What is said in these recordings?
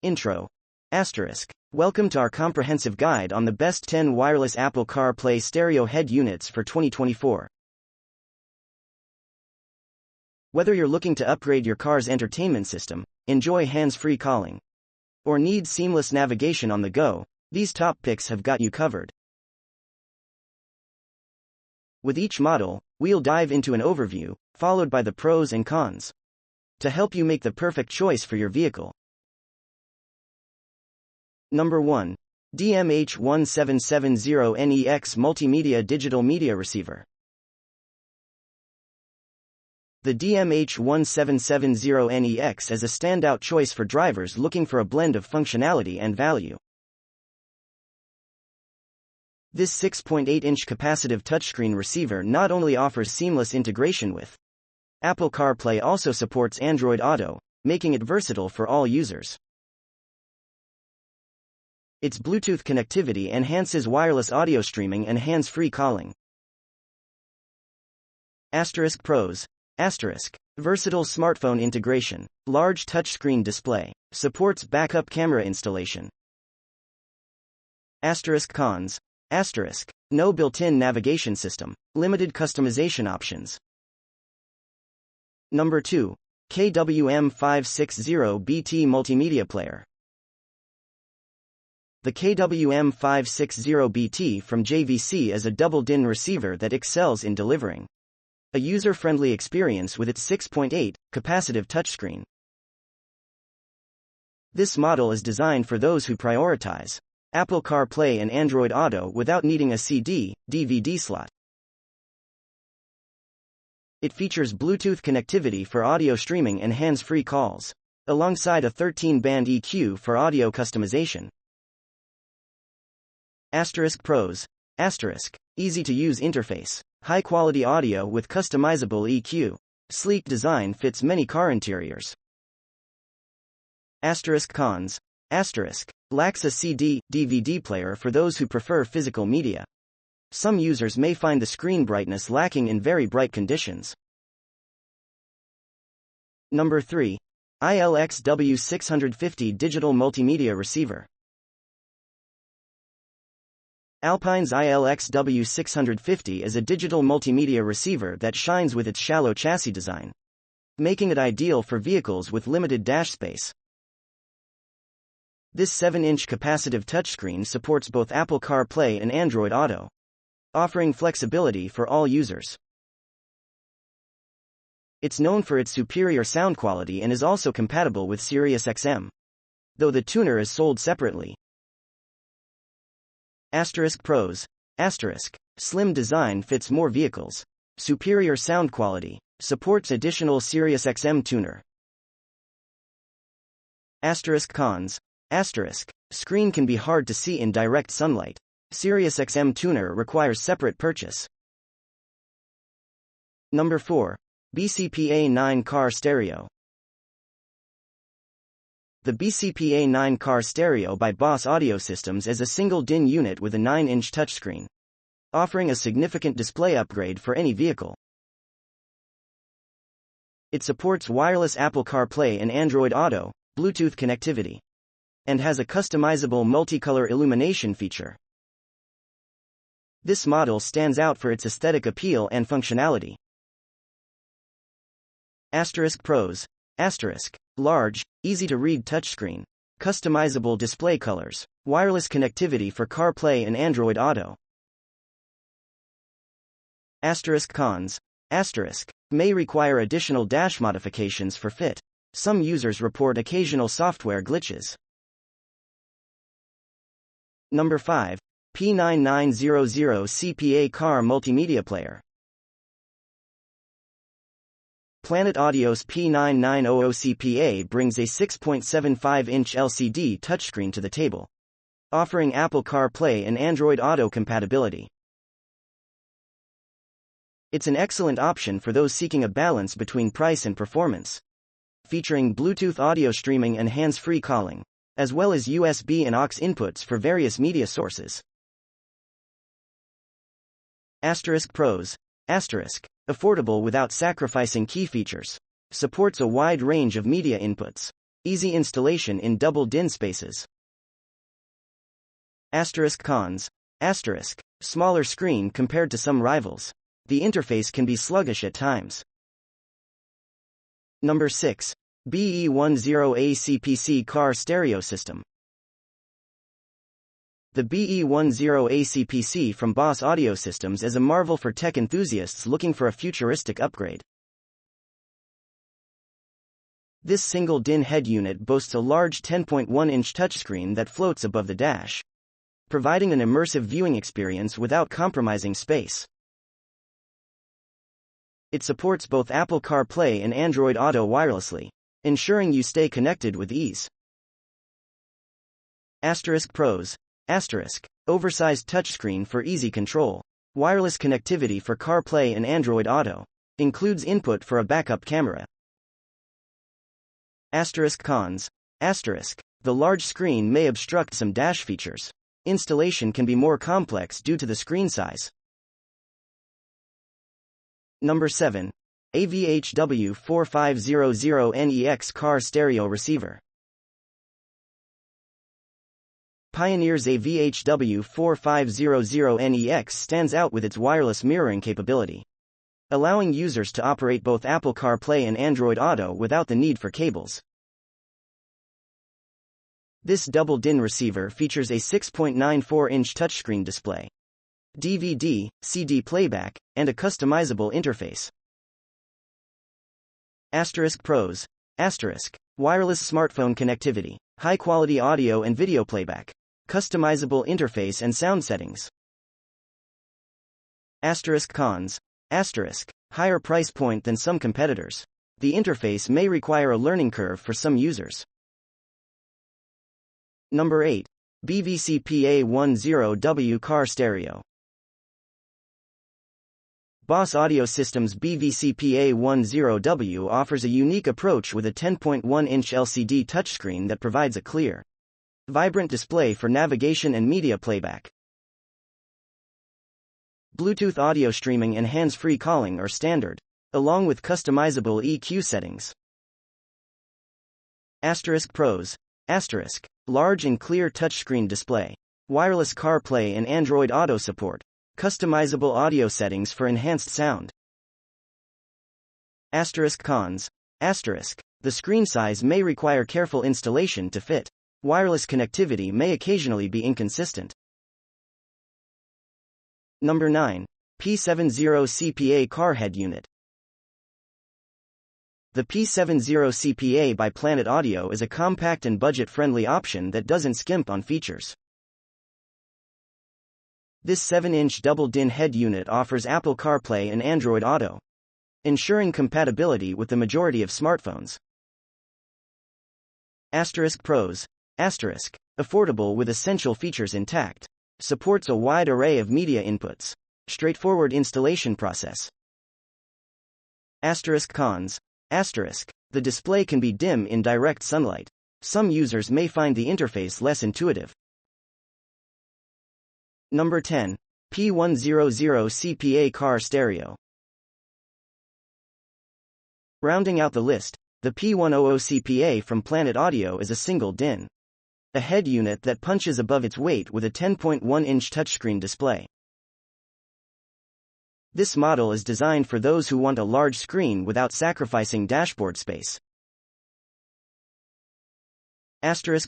Intro. Welcome to our comprehensive guide on the best 10 wireless Apple CarPlay stereo head units for 2024. Whether you're looking to upgrade your car's entertainment system, enjoy hands-free calling, or need seamless navigation on the go, these top picks have got you covered. With each model, we'll dive into an overview, followed by the pros and cons, to help you make the perfect choice for your vehicle. Number 1. DMH1770NEX Multimedia Digital Media Receiver. The DMH1770NEX is a standout choice for drivers looking for a blend of functionality and value. This 6.8-inch capacitive touchscreen receiver not only offers seamless integration with Apple CarPlay, also supports Android Auto, making it versatile for all users. Its Bluetooth connectivity enhances wireless audio streaming and hands-free calling. Pros. Versatile smartphone integration, large touchscreen display, supports backup camera installation. Cons. No built-in navigation system, limited customization options. Number 2. KWM560BT Multimedia Player. The KWM560BT from JVC is a double-DIN receiver that excels in delivering a user-friendly experience with its 6.8 capacitive touchscreen. This model is designed for those who prioritize Apple CarPlay and Android Auto without needing a CD/DVD slot. It features Bluetooth connectivity for audio streaming and hands-free calls, alongside a 13-band EQ for audio customization. Pros. Easy-to-use interface, high-quality audio with customizable EQ, sleek design fits many car interiors. Cons. Lacks a CD/DVD player for those who prefer physical media. Some users may find the screen brightness lacking in very bright conditions. Number 3. ILXW650 Digital Multimedia Receiver. Alpine's ILXW650 is a digital multimedia receiver that shines with its shallow chassis design, making it ideal for vehicles with limited dash space. This 7-inch capacitive touchscreen supports both Apple CarPlay and Android Auto, offering flexibility for all users. It's known for its superior sound quality and is also compatible with SiriusXM, though the tuner is sold separately. Pros. Slim design fits more vehicles. Superior sound quality, supports additional SiriusXM tuner. Cons. Screen can be hard to see in direct sunlight. SiriusXM tuner requires separate purchase. Number 4. BCPA9 Car Stereo. The BCPA9 Car Stereo by Boss Audio Systems is a single DIN unit with a 9-inch touchscreen, offering a significant display upgrade for any vehicle. It supports wireless Apple CarPlay and Android Auto, Bluetooth connectivity, and has a customizable multicolor illumination feature. This model stands out for its aesthetic appeal and functionality. Pros. Large, easy-to-read touchscreen, customizable display colors, wireless connectivity for CarPlay and Android Auto. Cons. May require additional dash modifications for fit. Some users report occasional software glitches. Number 5. P9900 CPA Car Multimedia Player. Planet Audio's P9900 CPA brings a 6.75-inch LCD touchscreen to the table, offering Apple CarPlay and Android Auto compatibility. It's an excellent option for those seeking a balance between price and performance, featuring Bluetooth audio streaming and hands-free calling, as well as USB and aux inputs for various media sources. Pros. Affordable without sacrificing key features. Supports a wide range of media inputs. Easy installation in double DIN spaces. Cons. Smaller screen compared to some rivals. The interface can be sluggish at times. Number 6. BE10ACPC car stereo system. The BE10ACPC from Boss Audio Systems is a marvel for tech enthusiasts looking for a futuristic upgrade. This single DIN head unit boasts a large 10.1-inch touchscreen that floats above the dash, providing an immersive viewing experience without compromising space. It supports both Apple CarPlay and Android Auto wirelessly, ensuring you stay connected with ease. Pros. Oversized touchscreen for easy control. Wireless connectivity for CarPlay and Android Auto. Includes input for a backup camera. Cons. The large screen may obstruct some dash features. Installation can be more complex due to the screen size. Number 7. AVHW4500NEX car stereo receiver. Pioneer's AVHW4500NEX stands out with its wireless mirroring capability, allowing users to operate both Apple CarPlay and Android Auto without the need for cables. This double DIN receiver features a 6.94-inch touchscreen display, DVD, CD playback, and a customizable interface. Pros. Wireless smartphone connectivity, high-quality audio and video playback, customizable interface and sound settings. Cons. Higher price point than some competitors. The interface may require a learning curve for some users. Number 8. BVCPA10W car stereo. Boss Audio Systems BVCPA10W offers a unique approach with a 10.1-inch LCD touchscreen that provides a clear, vibrant display for navigation and media playback. Bluetooth audio streaming and hands-free calling are standard, along with customizable EQ settings. Pros. Large and clear touchscreen display, wireless CarPlay and Android Auto support, customizable audio settings for enhanced sound. Cons. The screen size may require careful installation to fit. Wireless connectivity may occasionally be inconsistent. Number 9. P70CPA car head unit. The P70CPA by Planet Audio is a compact and budget-friendly option that doesn't skimp on features. This 7-inch double DIN head unit offers Apple CarPlay and Android Auto, ensuring compatibility with the majority of smartphones. Pros. Affordable with essential features intact. Supports a wide array of media inputs. Straightforward installation process. Cons. The display can be dim in direct sunlight. Some users may find the interface less intuitive. Number 10. P100CPA car stereo. Rounding out the list, the P100CPA from Planet Audio is a single DIN, a head unit that punches above its weight with a 10.1-inch touchscreen display. This model is designed for those who want a large screen without sacrificing dashboard space.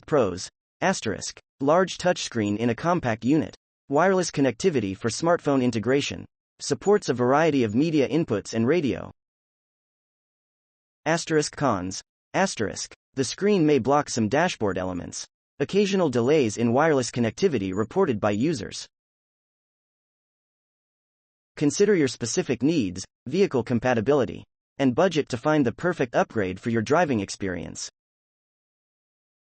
Pros. Large touchscreen in a compact unit. Wireless connectivity for smartphone integration. Supports a variety of media inputs and radio. Cons. The screen may block some dashboard elements. Occasional delays in wireless connectivity reported by users. Consider your specific needs, vehicle compatibility, and budget to find the perfect upgrade for your driving experience.